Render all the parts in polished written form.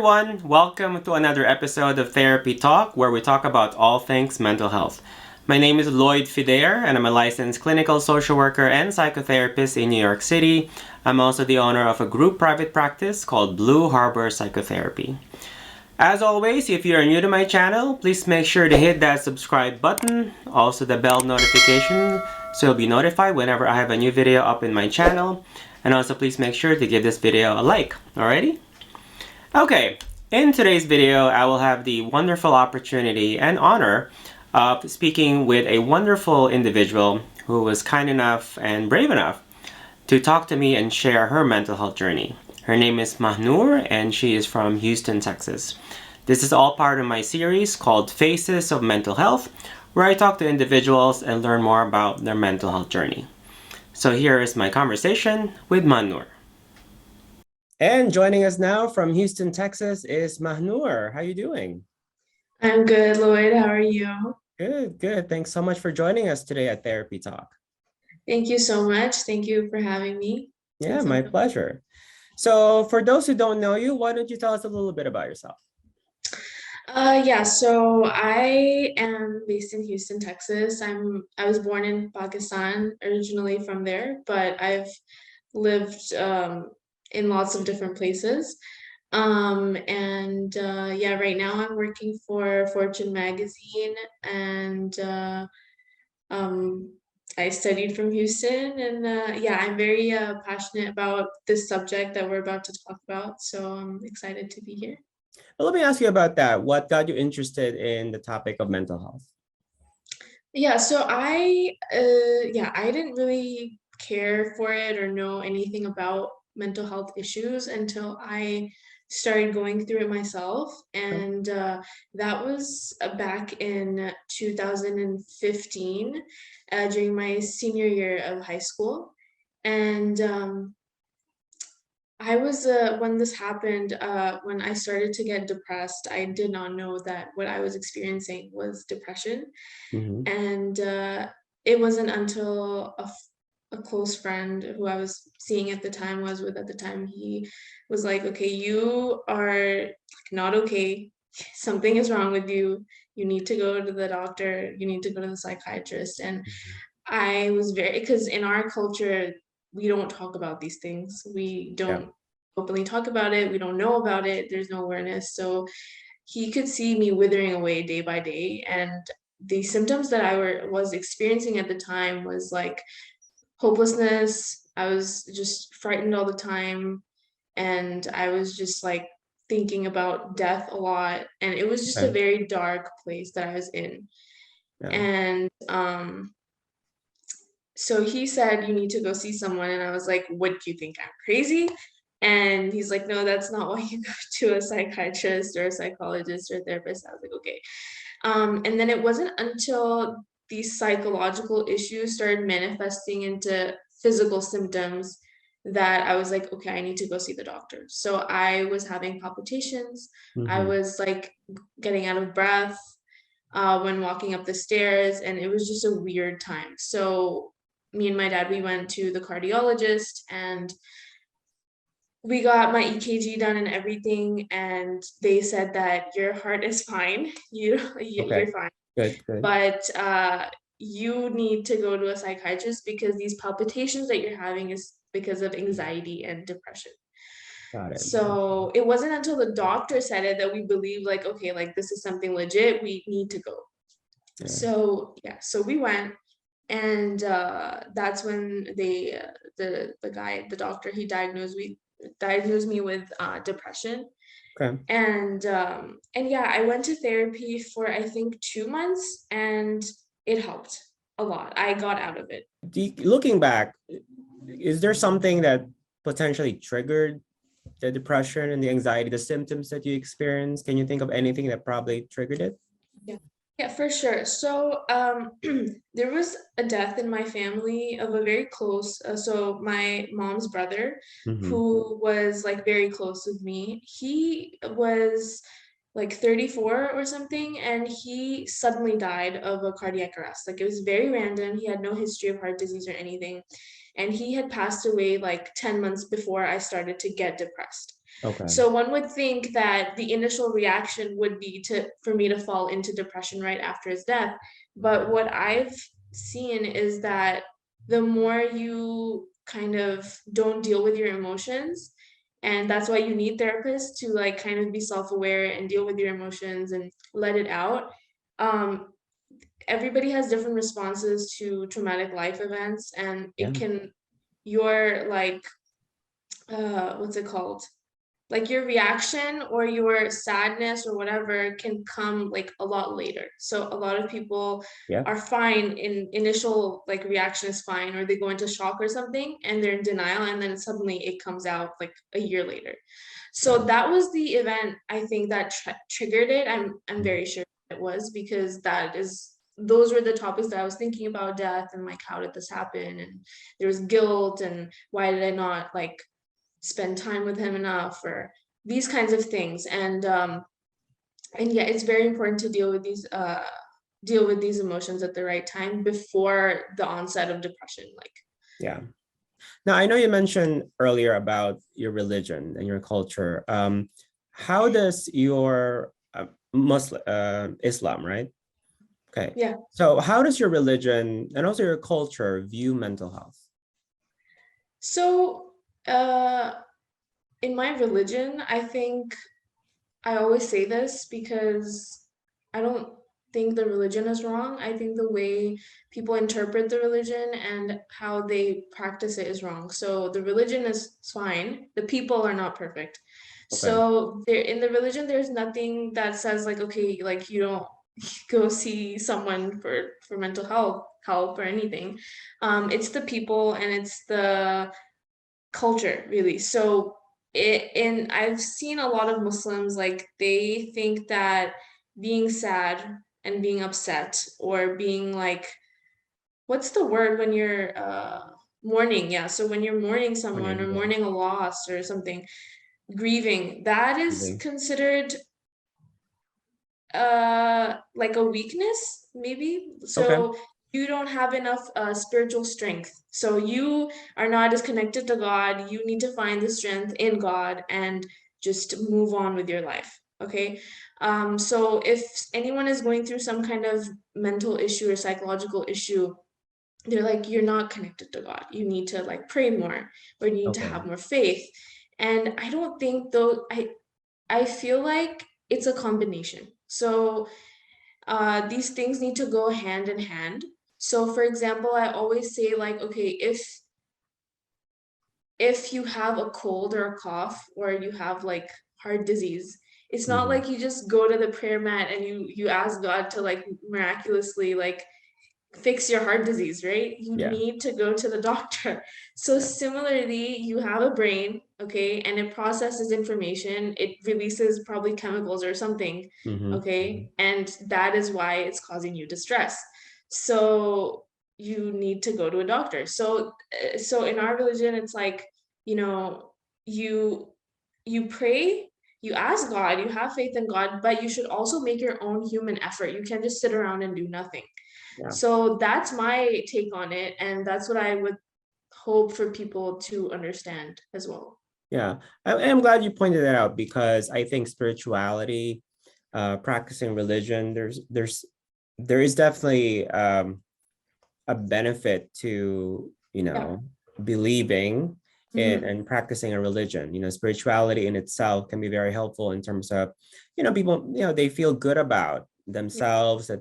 everyone. Welcome to another episode of Therapy Talk, where we talk about all things mental health. My name is Lloyd Fidere, and I'm a licensed clinical social worker and psychotherapist in New York City. I'm also the owner of a group private practice called Blue Harbor Psychotherapy. As always, if you're new to my channel, please make sure to hit that subscribe button, also the bell notification, so you'll be notified whenever I have a new video up in my channel. And also please make sure to give this video a like, alrighty? Okay, in today's video, I will have the wonderful opportunity and honor of speaking with a wonderful individual who was kind enough and brave enough to talk to me and share her mental health journey. Her name is Mahnoor, and she is from Houston, Texas. This is all part of my series called Faces of Mental Health, where I talk to individuals and learn more about their mental health journey. So here is my conversation with Mahnoor. And joining us now from Houston, Texas is Mahnoor. How are you doing? I'm good, Lloyd. How are you? Good, good. Thanks so much for joining us today at Therapy Talk. Thank you so much. Thank you for having me. Yeah, my pleasure. So for those who don't know you, why don't you tell us a little bit about yourself? Yeah, so I am based in Houston, Texas. I was born in Pakistan, originally from there, but I've lived in lots of different places. Yeah, right now I'm working for Fortune magazine, and um, I studied from Houston, and yeah, I'm very passionate about this subject that we're about to talk about. So I'm excited to be here. Well, let me ask you about that. What got you interested in the topic of mental health? Yeah, so yeah, I didn't really care for it or know anything about mental health issues until I started going through it myself. Okay. And that was back in 2015, during my senior year of high school. And I was when this happened, when I started to get depressed, I did not know that what I was experiencing was depression. Mm-hmm. And it wasn't until a close friend who I was seeing at the time, was with at the time, he was like, okay, you are like not okay. Something is wrong with you. You need to go to the doctor. You need to go to the psychiatrist. And I was very, because in our culture, we don't talk about these things. We Yeah. don't openly talk about it. We don't know about it. There's no awareness. So he could see me withering away day by day. And the symptoms that was experiencing at the time was like hopelessness. I was just frightened all the time. And I was just like thinking about death a lot. And it was just a Okay. very dark place that I was in. Yeah. And so he said, you need to go see someone. And I was like, what do you think? I'm crazy? And he's like, no, that's not why you go to a psychiatrist or a psychologist or a therapist. I was like, okay. And then it wasn't until these psychological issues started manifesting into physical symptoms that I was like, okay, I need to go see the doctor. So I was having palpitations. I Mm-hmm. was like getting out of breath when walking up the stairs, and it was just a weird time. So me and my dad, we went to the cardiologist, and we got my EKG done and everything, and they said that your heart is fine. Okay. You're fine, Good, good. but you need to go to a psychiatrist because these palpitations that you're having is because of anxiety and depression. Got it. So it wasn't until the doctor said it that we believed, like, okay, like this is something legit. We need to go. Yeah. So yeah, so we went, and that's when the guy, the doctor, he diagnosed me with depression. Okay. And yeah, I went to therapy for I think 2 months, and it helped a lot. I got out of it. Looking back, is there something that potentially triggered the depression and the anxiety, the symptoms that you experienced? Can you think of anything that probably triggered it? Yeah. Yeah, for sure. So, there was a death in my family of a very close, so my mom's brother, Mm-hmm. who was like very close with me. He was like 34 or something, and he suddenly died of a cardiac arrest. Like it was very random. He had no history of heart disease or anything. And he had passed away like 10 months before I started to get depressed. Okay. So one would think that the initial reaction would be to for me to fall into depression right after his death. But what I've seen is that the more you kind of don't deal with your emotions, and that's why you need therapists to like kind of be self-aware and deal with your emotions and let it out. Um, Everybody has different responses to traumatic life events, and Yeah. it can your like what's it called, like your reaction or your sadness or whatever can come like a lot later. So a lot of people Yeah. are fine in initial like reaction is fine, or they go into shock or something and they're in denial, and then suddenly it comes out like a year later. So Yeah. that was the event I think that triggered it. I'm very sure it was, because that is those were the topics that I was thinking about, death and like how did this happen, and there was guilt and why did I not like spend time with him enough, or these kinds of things. And yeah, it's very important to deal with these emotions at the right time before the onset of depression. Like, Yeah. Now, I know you mentioned earlier about your religion and your culture. How does your Muslim Islam, right? Okay. yeah. So, how does your religion and also your culture view mental health? So uh in my religion, I think I always say this because I don't think the religion is wrong. I think the way people interpret the religion and how they practice it is wrong. So the religion is fine. The people are not perfect. Okay. So there in the religion, there's nothing that says like, okay, like you don't go see someone for mental health help or anything. It's the people and it's the culture really. So and I've seen a lot of Muslims like they think that being sad and being upset or being like, what's the word when you're mourning, yeah, so when you're mourning someone or Morning. Yeah. mourning a loss or something, grieving, that is Evening. considered like a weakness maybe. Okay. So you don't have enough spiritual strength, so you are not as connected to God. You need to find the strength in God and just move on with your life. Okay. So if anyone is going through some kind of mental issue or psychological issue, they're like, you're not connected to God, you need to like pray more, or you need to Okay. have more faith. And I don't think though, I feel like it's a combination. So these things need to go hand in hand. So for example, I always say like, okay, if you have a cold or a cough or you have like heart disease, it's not Mhm. like you just go to the prayer mat and you ask God to like miraculously like fix your heart disease, right? You Yeah. need to go to the doctor. So Yeah. similarly, you have a brain, okay, and it processes information, it releases probably chemicals or something, Mhm. okay, and that is why it's causing you distress. So you need to go to a doctor. So in our religion, it's like, you know, you you pray, you ask God, you have faith in God, but you should also make your own human effort. You can't just sit around and do nothing. Yeah. So that's my take on it, and that's what I would hope for people to understand as well. Yeah. I'm glad you pointed that out because I think spirituality, practicing religion, there is definitely a benefit to, Yeah. believing in Hmm. and practicing a religion. Spirituality in itself can be very helpful in terms of, people, they feel good about Yeah. themselves, that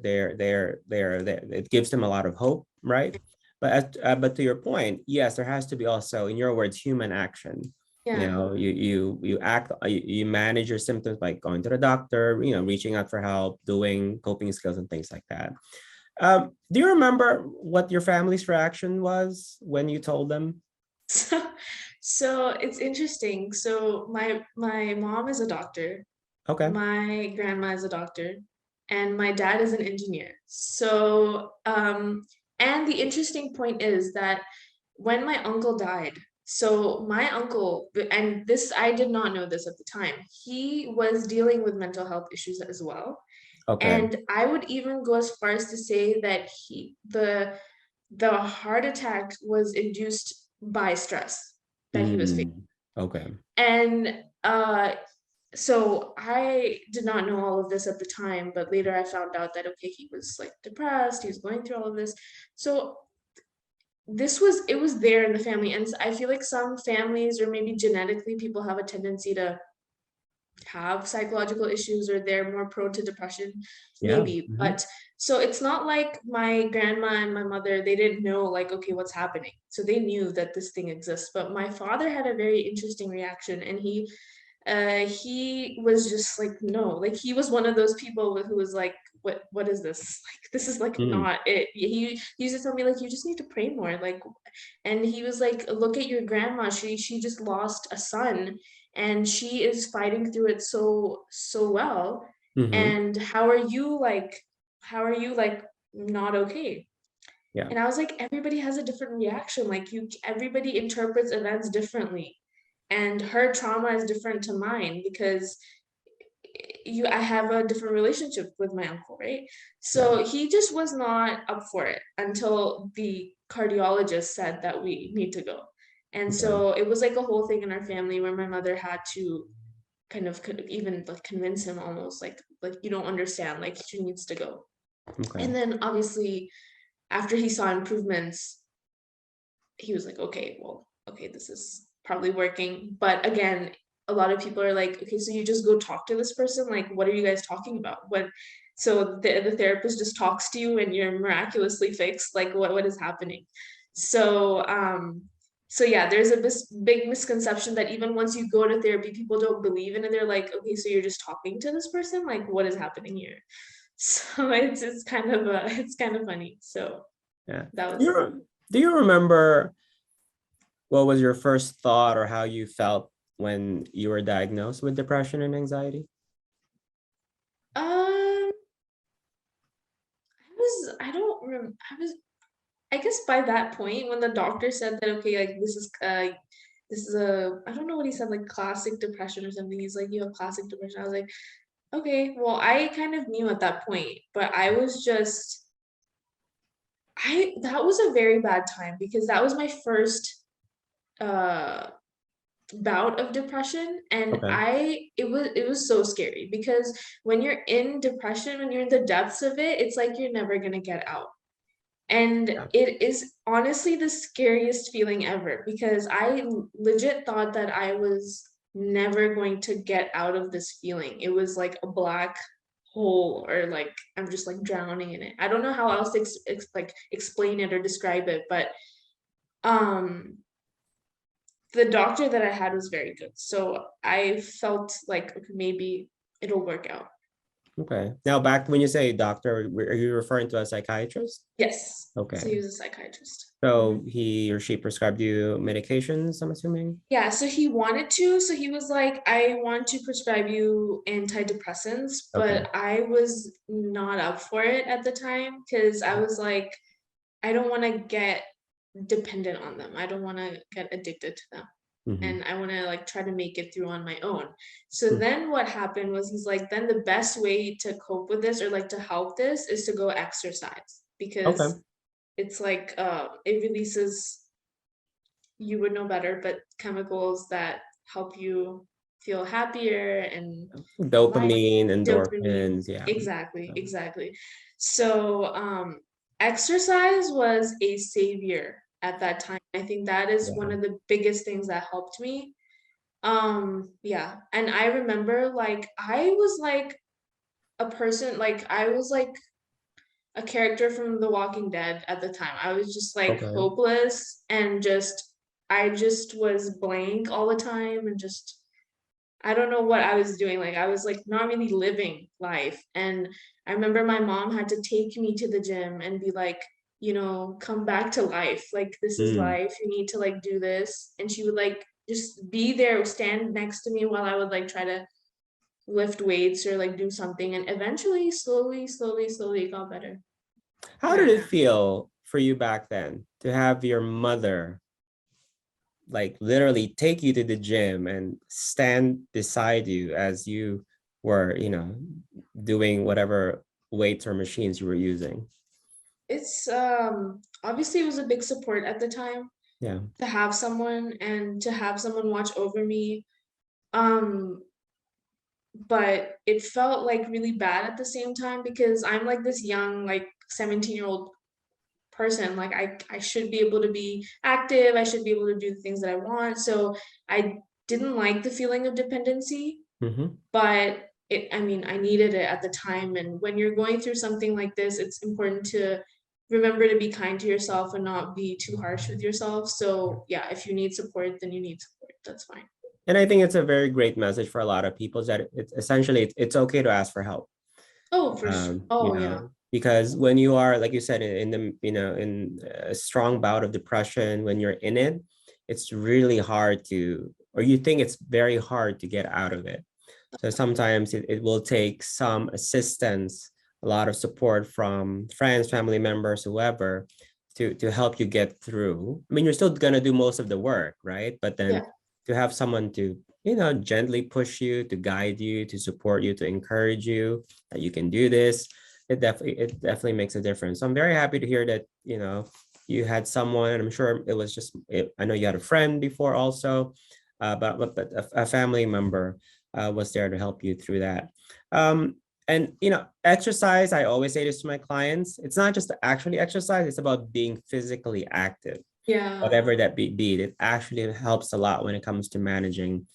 it gives them a lot of hope, right? But to your point, yes, there has to be also, in your words, human action. Yeah. You act, you manage your symptoms by going to the doctor, reaching out for help, doing coping skills and things like that. Do you remember what your family's reaction was when you told them? So, so it's interesting. So my mom is a doctor, Okay. my grandma is a doctor, and my dad is an engineer. So and the interesting point is that when my uncle died, so my uncle, and this I did not know this at the time, he was dealing with mental health issues as well. Okay. And I would even go as far as to say that the heart attack was induced by stress that he was facing. Mm, okay. And uh so I did not know all of this at the time, but later I found out that okay, he was like depressed, he was going through all of this. So it was there in the family, and I feel like some families or maybe genetically people have a tendency to have psychological issues or they're more prone to depression, Yeah. maybe. Hmm. But so it's not like my grandma and my mother, they didn't know like okay what's happening, so they knew that this thing exists. But my father had a very interesting reaction, and he was just like no, like he was one of those people who was like what is this, like this is like Mm. not it. He used to tell me like you just need to pray more, like, and he was like look at your grandma, she just lost a son and she is fighting through it so well, Hmm. and how are you like not okay? Yeah. And I was like everybody has a different reaction, like you everybody interprets events differently, and her trauma is different to mine because I have a different relationship with my uncle, right? Yeah. So he just was not up for it until the cardiologist said that we need to go. And Okay. so it was like a whole thing in our family where my mother had to kind of even like convince him almost like you don't understand, like she needs to go. Okay. And then obviously after he saw improvements, he was like, okay, well, okay, this is probably working. But again, a lot of people are like, okay, so you just go talk to this person. Like, what are you guys talking about? What? So the therapist just talks to you and you're miraculously fixed. Like, what is happening? So, so yeah, there's a big misconception that even once you go to therapy, people don't believe in it. They're like, okay, so you're just talking to this person. Like, what is happening here? So it's kind of it's kind of funny. So Yeah. that Do was it. you, do you remember what was your first thought or how you felt when you were diagnosed with depression and anxiety? Um, I don't I was, I guess by that point when the doctor said that, okay, like this is I don't know what he said, like classic depression or something. He's like, you have classic depression. I was like, okay, well, I kind of knew at that point, but I was just, that was a very bad time because that was my first, uh, bout of depression, and Okay. it was so scary because when you're in depression, when you're in the depths of it, it's like you're never gonna get out. And Yeah. it is honestly the scariest feeling ever because I legit thought that I was never going to get out of this feeling. It was like a black hole, or like I'm just like drowning in it. I don't know how else to like explain it or describe it, but um the doctor that I had was very good. So I felt like okay, maybe it'll work out. Okay. Now, back when you say doctor, are you referring to a psychiatrist? Yes. So Okay. he was a psychiatrist. So Mhm. he or she prescribed you medications, I'm assuming? Yeah, so he wanted to. So he was like, I want to prescribe you antidepressants, Okay. but I was not up for it at the time because I was like, I don't want to get dependent on them. I don't want to get addicted to them. Hmm. And I want to like try to make it through on my own. So then what happened was he's like, then the best way to cope with this or like to help this is to go exercise Okay. because it's like it releases, you would know better, but chemicals that help you feel happier and light Dopamine, dopamine. endorphins. Yeah. Exactly, Um, exactly. So exercise was a savior at that time. I think that is one yeah. of the biggest things that helped me. Yeah, and I remember like I was like a person, like I was like a character from The Walking Dead at the time. I was just like Okay. hopeless and just I just was blank all the time and just I don't know what I was doing. Like I was like not really living life. And I remember my mom had to take me to the gym and be like, come back to life. Like this is Mm. life. You need to like do this. And she would like just be there, stand next to me while I would like try to lift weights or like do something. And eventually, slowly, it got better. How did Yeah. it feel for you back then to have your mother like literally take you to the gym and stand beside you as you were, doing whatever weights or machines you were using? It's obviously it was a big support at the time Yeah. to have someone and to have someone watch over me. Um, but it felt like really bad at the same time because I'm like this young, like 17-year-old person. Like I should be able to be active, I should be able to do the things that I want. So I didn't like the feeling of dependency, Mm-hmm. but I mean, I needed it at the time. And when you're going through something like this, it's important to remember to be kind to yourself and not be too harsh with yourself. So yeah, if you need support, then you need support. That's fine. And I think it's a very great message for a lot of people is that it's essentially it's okay to ask for help. Oh, for sure. You Oh, yeah. know, because when you are, like you said, in the, you know, in a strong bout of depression, when you're in it, it's really hard to, or you think it's very hard to get out of it. So sometimes it will take some assistance, a lot of support from friends, family members, whoever, to help you get through. I mean, you're still gonna do most of the work, right? But then Yeah. to have someone to, you know, gently push you, to guide you, to support you, to encourage you that you can do this, it definitely makes a difference. So I'm very happy to hear that, you know, you had someone, and I'm sure it was just I know you had a friend before also, but a family member was there to help you through that. Um, and you know, exercise, I always say this to my clients, it's not just to actually exercise, it's about being physically active, Yeah. whatever that be. It actually helps a lot when it comes to managing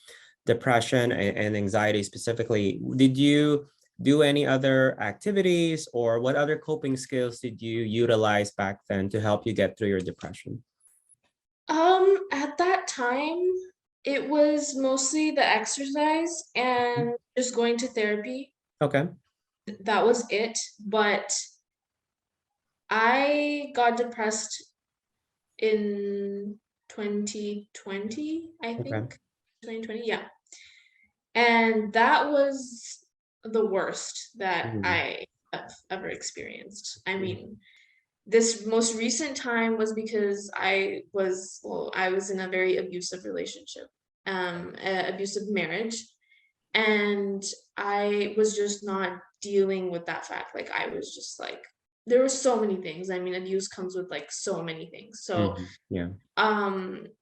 depression and anxiety specifically. Did you do any other activities, or what other coping skills did you utilize back then to help you get through your depression? At that time, it was mostly the exercise and just going to therapy. Okay. That was it. But I got depressed in 2020, I Okay. think. 2020, yeah. And that was the worst that Mhm. I have ever experienced. I mean, this most recent time was because I was in a very abusive relationship, abusive marriage, and I was just not dealing with that fact. Like I was just like there were so many things. I mean, abuse comes with like so many things. So Yeah.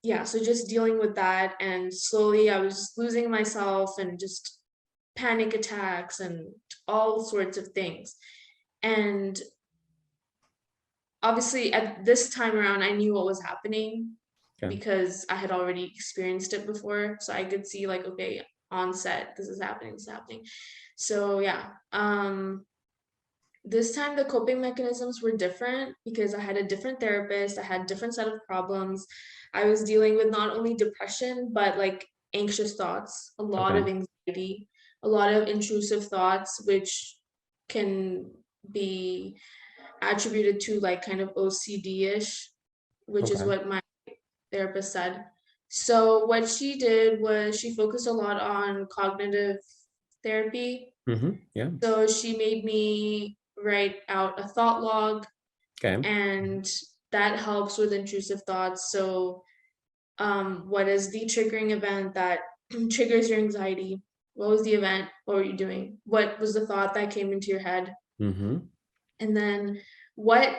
yeah, so just dealing with that, and slowly I was losing myself and just panic attacks and all sorts of things. And obviously at this time around I knew what was happening Okay. because I had already experienced it before, so I could see like, okay, on set this is happening, this is happening. So yeah, this time the coping mechanisms were different because I had a different therapist, I had different set of problems. I was dealing with not only depression but like anxious thoughts, a lot Okay. of anxiety, a lot of intrusive thoughts, which can be attributed to like kind of OCD-ish, which is Okay. what my therapist said. So what she did was she focused a lot on cognitive therapy. Yeah. So she made me write out a thought log, Okay. and that helps with intrusive thoughts. So what is the triggering event that triggers your anxiety? What was the event? What were you doing? What was the thought that came into your head? Mm-hmm. And then what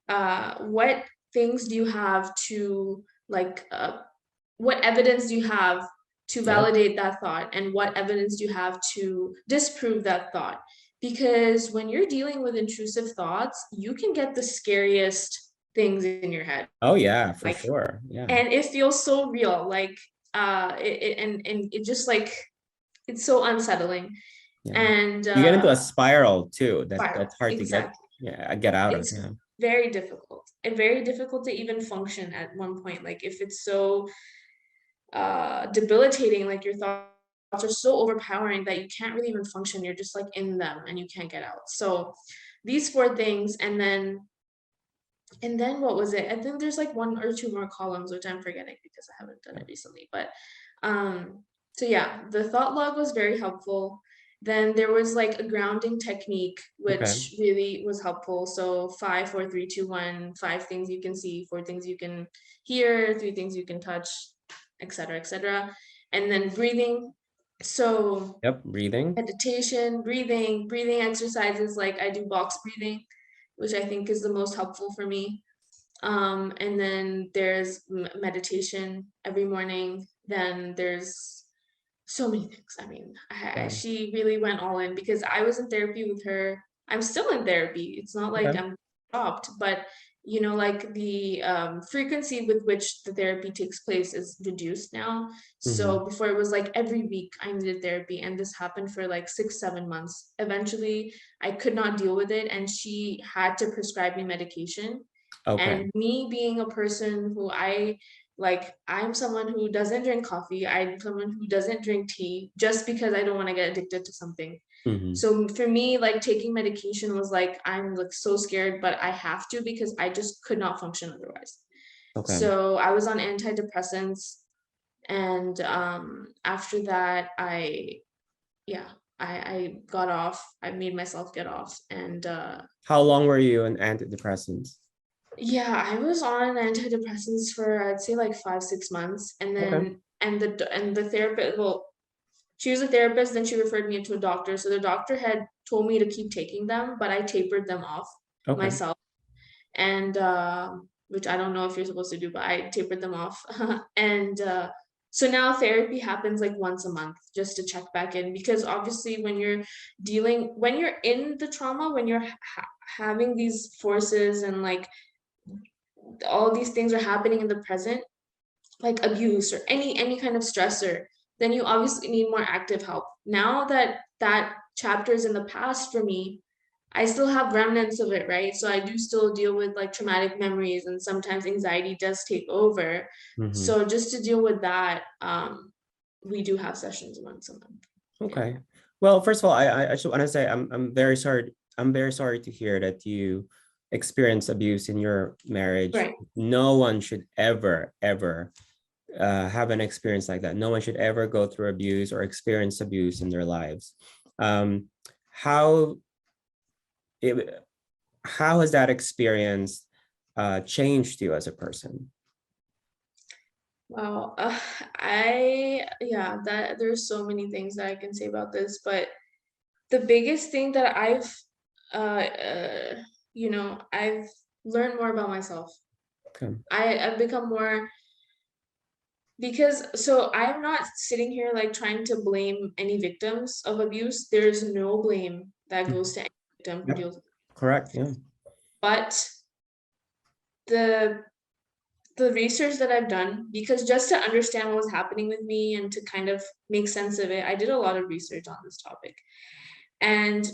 what things do you have to like what evidence do you have to Yep. validate that thought, and what evidence do you have to disprove that thought? Because when you're dealing with intrusive thoughts, you can get the scariest things in your head, Oh yeah, for like, sure. Yeah. and it feels so real, like and it just like it's so unsettling. Yeah. And You get into a spiral too. spiral, That's hard to get, exactly. yeah, get out of. It's Yeah. very difficult and very difficult to even function at one point, like if it's so debilitating, like your thoughts are so overpowering that you can't really even function, you're just like in them and you can't get out. So these four things, and then what was it, and then there's like one or two more columns which I'm forgetting because I haven't done it recently. But so yeah, the thought log was very helpful. Then there was like a grounding technique Okay. which really was helpful. So 5 4 3 2 1, 5 things you can see, 4 things you can hear, 3 things you can touch, etc., etc. And then breathing. So Yep. Breathing. meditation, breathing exercises, like I do box breathing, which I think is the most helpful for me. And then there's meditation every morning. then there's so many things. I mean, Yeah. she really went all in because I was in therapy with her. I'm still in therapy. It's not like Okay. I'm stopped, but like the frequency with which the therapy takes place is reduced now. Mm-hmm. So before it was like every week I needed therapy, and this happened for like 6, 7 months. Eventually, I could not deal with it, and she had to prescribe me medication. Okay. And me being a person who I'm someone who doesn't drink coffee. I'm someone who doesn't drink tea just because I don't want to get addicted to something. Mm-hmm. So for me, like taking medication was like, I'm like so scared, but I have to because I just could not function otherwise. Okay. So I was on antidepressants, and after that, yeah, I got off. I made myself get off, and How long were you on antidepressants? yeah, I was on antidepressants for I'd say like 5, 6 months, and Okay. then and the therapist. Well, she was a therapist, then she referred me to a doctor. So the doctor had told me to keep taking them, but I tapered them off Okay. myself, and which I don't know if you're supposed to do, but I tapered them off, and so now therapy happens like once a month just to check back in, because obviously when you're in the trauma, when you're having these forces and like all these things are happening in the present, like abuse or any kind of stressor, then you obviously need more active help. Now that that chapter is in the past for me, I still have remnants of it, right? So I do still deal with like traumatic memories, and sometimes anxiety does take over. Mm-hmm. So just to deal with that, we do have sessions once a month. Yeah. Okay. Well, first of all, I just want to say I'm very sorry. I'm very sorry to hear that you experienced abuse in your marriage. Right. No one should ever have an experience like that. No one should ever go through abuse or experience abuse in their lives. Um, how it, how has that experience changed you as a person? Wow. That there's so many things that I can say about this, but the biggest thing that uh, uh I've learned more about myself. Okay. I've become more, because so I'm not sitting here like trying to blame any victims of abuse. There's no blame that Mhm. goes to any victim who Yep. deals with it. Correct. Yeah. But the the research that I've done, because just to understand what was happening with me and to kind of make sense of it, I did a lot of research on this topic. And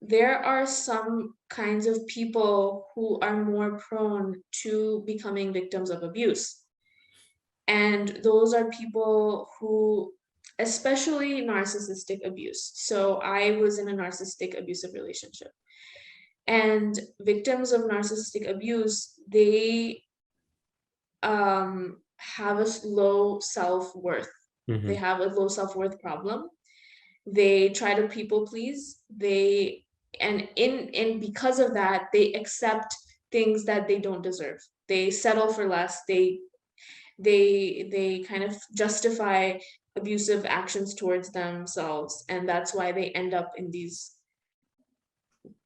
there are some kinds of people who are more prone to becoming victims of abuse. And those are people who, especially narcissistic abuse. So I was in a narcissistic abusive relationship. And victims of narcissistic abuse, they have a low self-worth. They Mm-hmm. have a low self-worth problem. They try to people please. And because of that, they accept things that they don't deserve. They settle for less. They kind of justify abusive actions towards themselves, and that's why they end up in these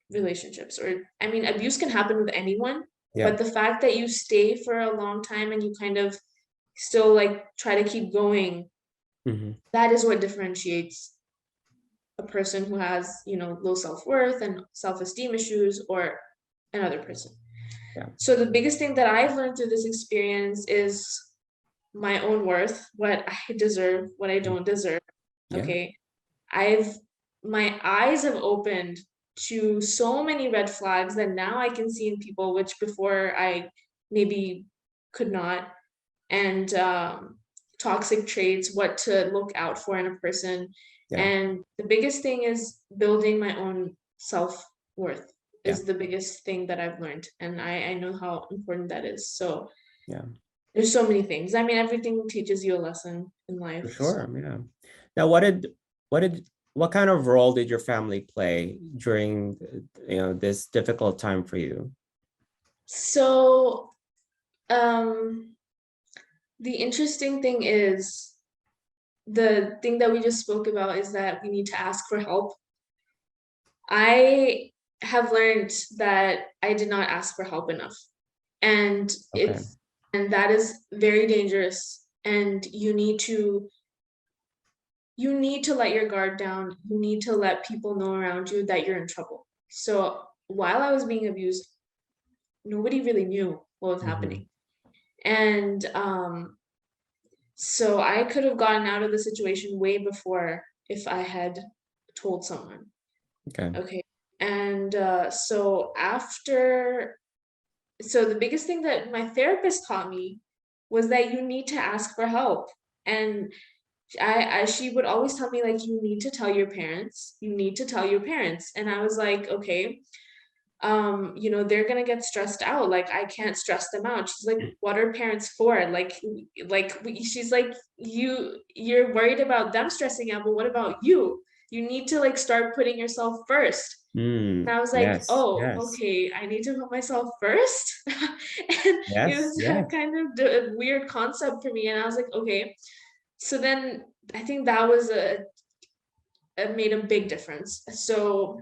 relationships. Or I mean, abuse can happen with anyone, Yeah. but the fact that you stay for a long time and you kind of still like try to keep going, Mm-hmm. that is what differentiates a person who has low self-worth and self-esteem issues, or another person. Yeah. So the biggest thing that I've learned through this experience is my own worth, what I deserve, what I don't deserve. Yeah. Okay. I've My eyes have opened to so many red flags that now I can see in people, which before I maybe could not. And toxic traits, what to look out for in a person. Yeah. And the biggest thing is building my own self worth Yeah. is the biggest thing that I've learned. And I know how important that is. So Yeah. there's so many things. I mean, everything teaches you a lesson in For life. So, sure. Yeah. Now, what did what kind of role did your family play during this difficult time for you? so um, the interesting thing is, the thing that we just spoke about is that we need to ask for help. I have learned that I did not ask for help enough. And Okay. that is very dangerous, and you need to let your guard down. You need to let people know around you that you're in trouble. So while I was being abused, nobody really knew what was Mm-hmm. happening. And so I could have gotten out of the situation way before if I had told someone. Okay. Okay. And so the biggest thing that my therapist taught me was that you need to ask for help. And she would always tell me, like, you need to tell your parents, you need to tell your parents. And I was like, okay, they're gonna get stressed out. Like, I can't stress them out. She's like, what are parents for? She's like, you're worried about them stressing out, but what about you? You need to like start putting yourself first. And I was like, Yes, oh, yes, okay, I need to put myself first. And it yes, was a yes. kind of a weird concept for me. And I was like, okay. So then I think that was it made a big difference. So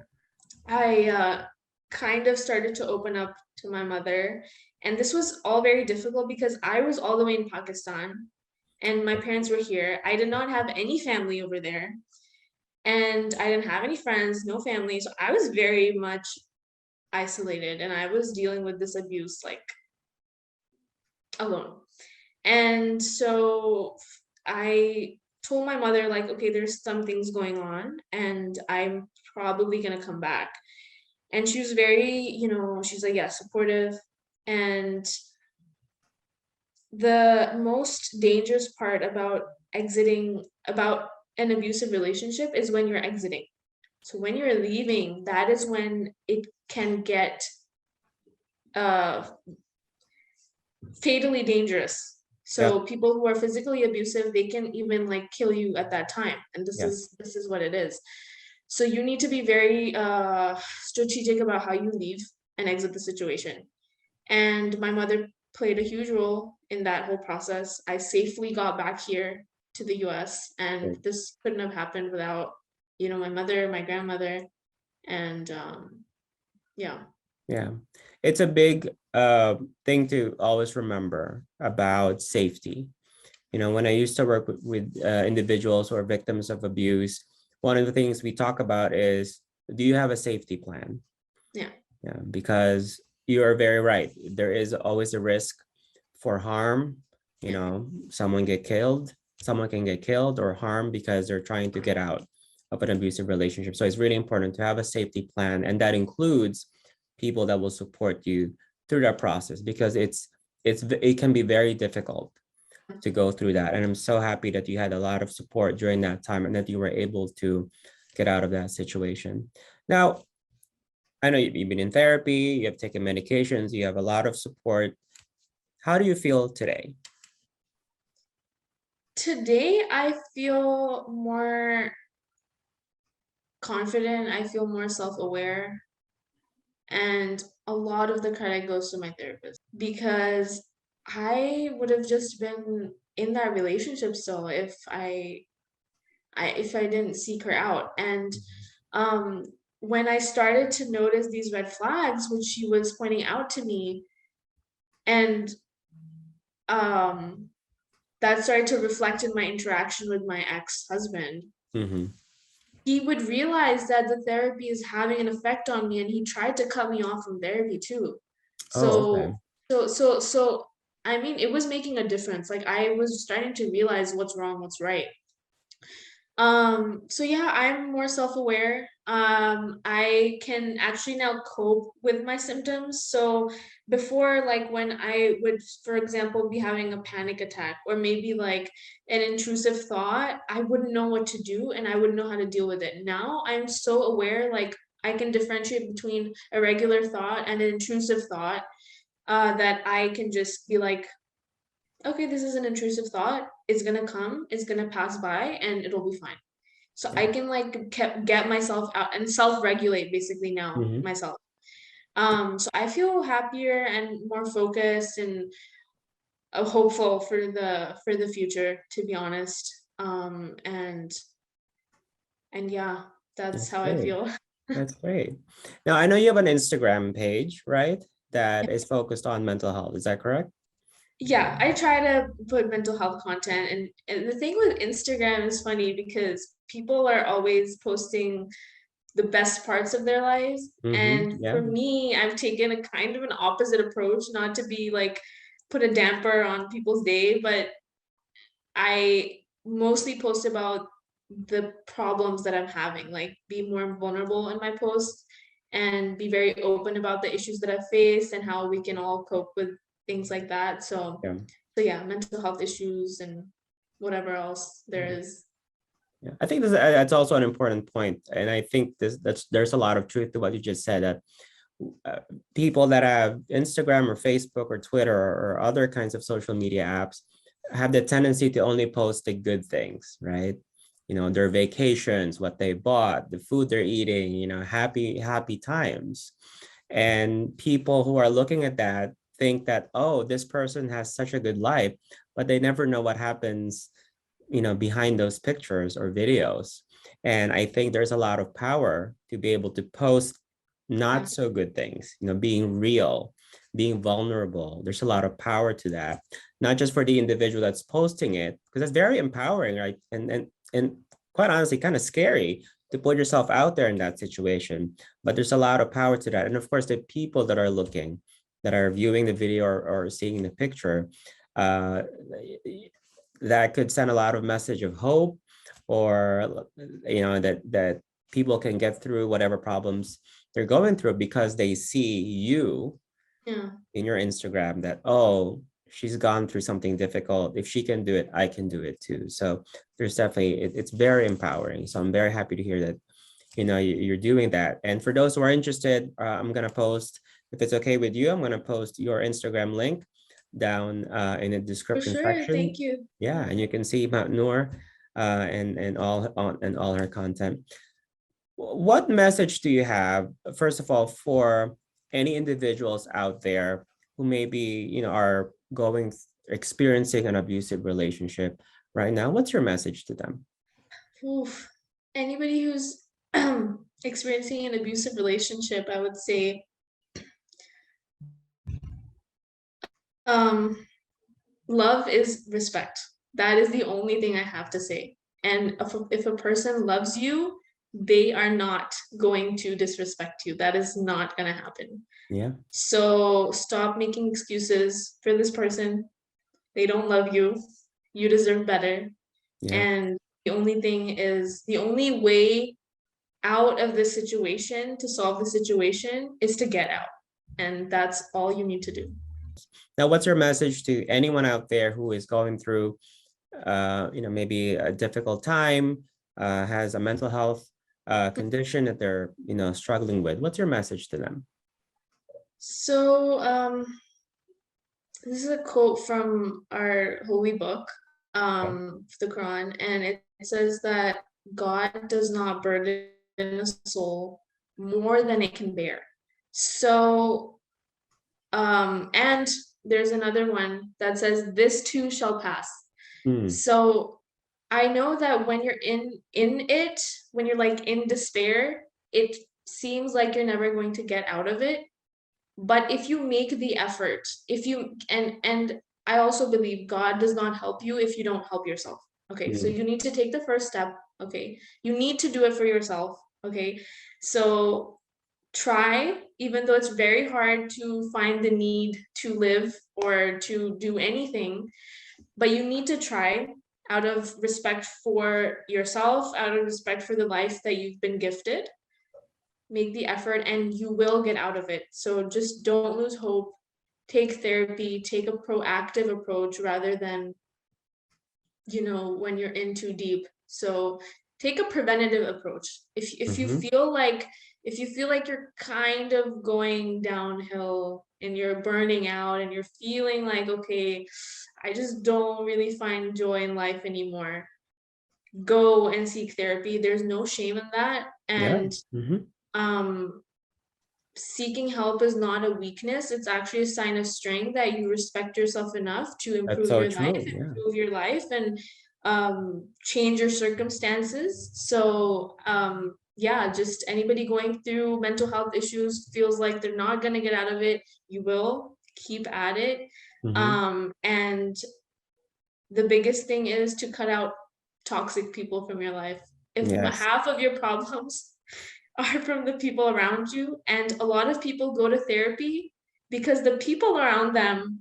I kind of started to open up to my mother. And this was all very difficult because I was all the way in Pakistan and my parents were here. I did not have any family over there. And I didn't have any friends, no family. So I was very much isolated and I was dealing with this abuse like alone. And so I told my mother, like, okay, there's some things going on and I'm probably going to come back. And she was very, she's like, yeah, supportive. And the most dangerous part about about an abusive relationship is when you're exiting. So when you're leaving, that is when it can get uh, fatally dangerous. Yep. So people who are physically abusive, they can even like kill you at that time. And Yes. this is what it is. So you need to be very strategic about how you leave and exit the situation. And my mother played a huge role in that whole process. I safely got back here to the US, and Good. this couldn't have happened without, my mother, my grandmother, and yeah. Yeah. It's a big thing to always remember about safety. When I used to work with individuals who are victims of abuse, one of the things we talk about is, do you have a safety plan? Yeah. Yeah, because you are very right. There is always a risk for harm. Yeah. Someone can get killed or harmed because they're trying to get out of an abusive relationship. So it's really important to have a safety plan, and that includes people that will support you through that process, because it can be very difficult to go through that. And I'm so happy that you had a lot of support during that time and that you were able to get out of that situation. Now, I know you've been in therapy, you have taken medications, you have a lot of support. How do you feel today? Today, I feel more confident. I feel more self-aware. And a lot of the credit goes to my therapist because I would have just been in that relationship still if I didn't seek her out. And um, when I started to notice these red flags, which she was pointing out to me, and um, that started to reflect in my interaction with my ex-husband, Mm-hmm. he would realize that the therapy is having an effect on me, and he tried to cut me off from therapy too. Oh, okay. So I mean, it was making a difference. Like, I was starting to realize what's wrong, what's right. So yeah, I'm more self-aware. I can actually now cope with my symptoms. So before, like when I would, for example, be having a panic attack or maybe like an intrusive thought, I wouldn't know what to do and I wouldn't know how to deal with it. Now I'm so aware, like I can differentiate between a regular thought and an intrusive thought, that I can just be like, okay, this is an intrusive thought. It's gonna come, it's gonna pass by, and it'll be fine. So Yeah. I can like get myself out and self-regulate basically now Mm-hmm. myself. So I feel happier and more focused and hopeful for the future, to be honest. And yeah, that's That's how I great. feel. That's great. Now, I know you have an Instagram page, right? That is focused on mental health. Is that correct? Yeah, I try to put mental health content, and the thing with Instagram is funny because people are always posting the best parts of their lives. Mm-hmm. And Yeah. for me, I've taken a kind of an opposite approach, not to be like put a damper on people's day, but I mostly post about the problems that I'm having, like be more vulnerable in my posts and be very open about the issues that I face and how we can all cope with things like that. Yeah. So yeah, mental health issues and whatever else there Yeah. is. Yeah. I think that's also an important point, and I think that's there's a lot of truth to what you just said, that uh, people that have Instagram or Facebook or Twitter or other kinds of social media apps have the tendency to only post the good things, right? You know, their vacations, what they bought, the food they're eating, you know, happy times. And people who are looking at that think that, oh, this person has such a good life, but they never know what happens, you know, behind those pictures or videos. And I think there's a lot of power to be able to post Yeah. not so good things, you know, being real, being vulnerable. There's a lot of power to that, not just for the individual that's posting it, because that's very empowering, right? And quite honestly, kind of scary to put yourself out there in that situation. But there's a lot of power to that. And of course, the people that are looking, that are viewing the video or seeing the picture, uh, that could send a lot of message of hope, or you know, that people can get through whatever problems they're going through because they see you Yeah. in your Instagram, that, oh, she's gone through something difficult. If she can do it, I can do it too. So there's definitely, it's very empowering. So I'm very happy to hear that, you know, you're doing that. And for those who are interested, I'm going to post, if it's okay with you, I'm going to post your Instagram link down in the For description sure. Thank section. you. Yeah, and you can see Mahnoor and all her content. What message do you have, first of all, for any individuals out there who maybe, you know, are experiencing an abusive relationship right now? What's your message to them? Oof. Anybody who's experiencing an abusive relationship, I would say, um, love is respect. That is the only thing I have to say. And if a person loves you, they are not going to disrespect you. That is not going to happen. Yeah, So stop making excuses for this person. They don't love you. You deserve better. yeah. And the only way out of this situation, to solve the situation, is to get out. And that's all you need to do. Now, what's your message to anyone out there who is going through, you know, maybe a difficult time, has a mental health condition that they're, you know, struggling with? What's your message to them? So, this is a quote from our holy book, Okay. the Quran, and it says that God does not burden a soul more than it can bear. So, and there's another one that says, "This too shall pass." Hmm. So I know that when you're in it, when you're like in despair, it seems like you're never going to get out of it. But if you make the effort, if you and I also believe God does not help you if you don't help yourself. Okay, so Hmm. you need to take the first step. Okay, you need to do it for yourself. Okay, so try, even though it's very hard to find the need to live or to do anything, but you need to try out of respect for yourself, out of respect for the life that you've been gifted. Make the effort and you will get out of it. So just don't lose hope. Take therapy, take a proactive approach rather than, when you're in too deep. So take a preventative approach. If you Hmm. feel like you're kind of going downhill and you're burning out and you're feeling like, okay, I just don't really find joy in life anymore, go and seek therapy. There's no shame in that. Yeah. And Hmm. um seeking help is not a weakness. It's actually a sign of strength that you respect yourself enough to That's improve so your life, true. Yeah. improve your life, and change your circumstances. So, yeah, just anybody going through mental health issues feels like they're not going to get out of it. You will. keep at it. Mm-hmm. And the biggest thing is to cut out toxic people from your life. If Yes. half of your problems are from the people around you, and a lot of people go to therapy because the people around them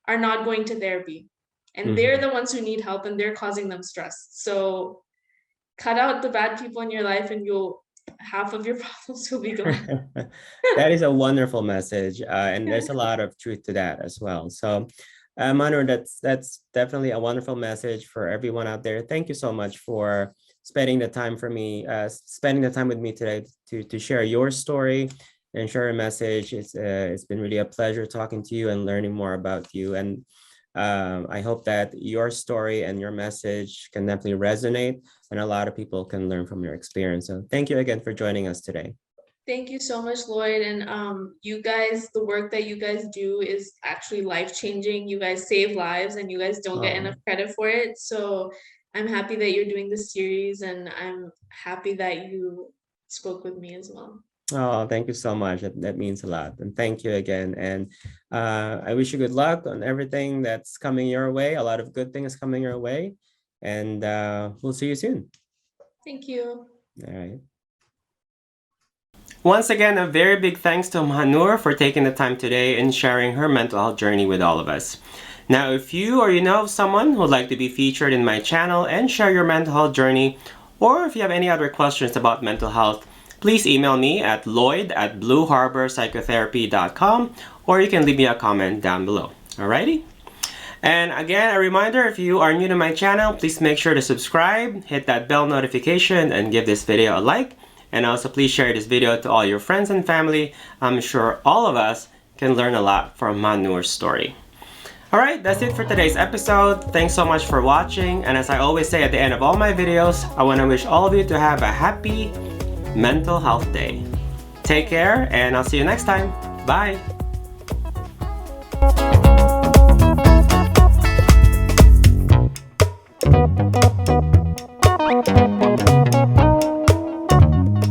are not going to therapy, and they're Mm-hmm. the ones who need help and they're causing them stress. So cut out the bad people in your life and you'll half of your problems will be gone. That is a wonderful message, and there's a lot of truth to that as well. So, Mahnoor, that's definitely a wonderful message for everyone out there. Thank you so much for spending the time for me, spending the time with me today to share your story and share a message. It's been really a pleasure talking to you and learning more about you. And I hope that your story and your message can definitely resonate, and a lot of people can learn from your experience. So, thank you again for joining us today. Thank you so much, Lloyd. And you guys, the work that you guys do is actually life changing. You guys save lives and you guys don't get enough Oh, credit for it. So I'm happy that you're doing this series and I'm happy that you spoke with me as well. oh, thank you so much. That means a lot. And thank you again. And I wish you good luck on everything that's coming your way. A lot of good things coming your way. And we'll see you soon. Thank you. All right. Once again, a very big thanks to Mahnoor for taking the time today and sharing her mental health journey with all of us. Now, if you or you know of someone who would like to be featured in my channel and share your mental health journey, or if you have any other questions about mental health, please email me at lloyd@blueharborpsychotherapy.com, or you can leave me a comment down below. Alrighty? And again, a reminder, if you are new to my channel, please make sure to subscribe, hit that bell notification, and give this video a like. And also please share this video to all your friends and family. I'm sure all of us can learn a lot from Mahnoor's story. Alright, that's it for today's episode. Thanks so much for watching. And as I always say at the end of all my videos, I want to wish all of you to have a happy mental health day. Take care, and I'll see you next time. Bye!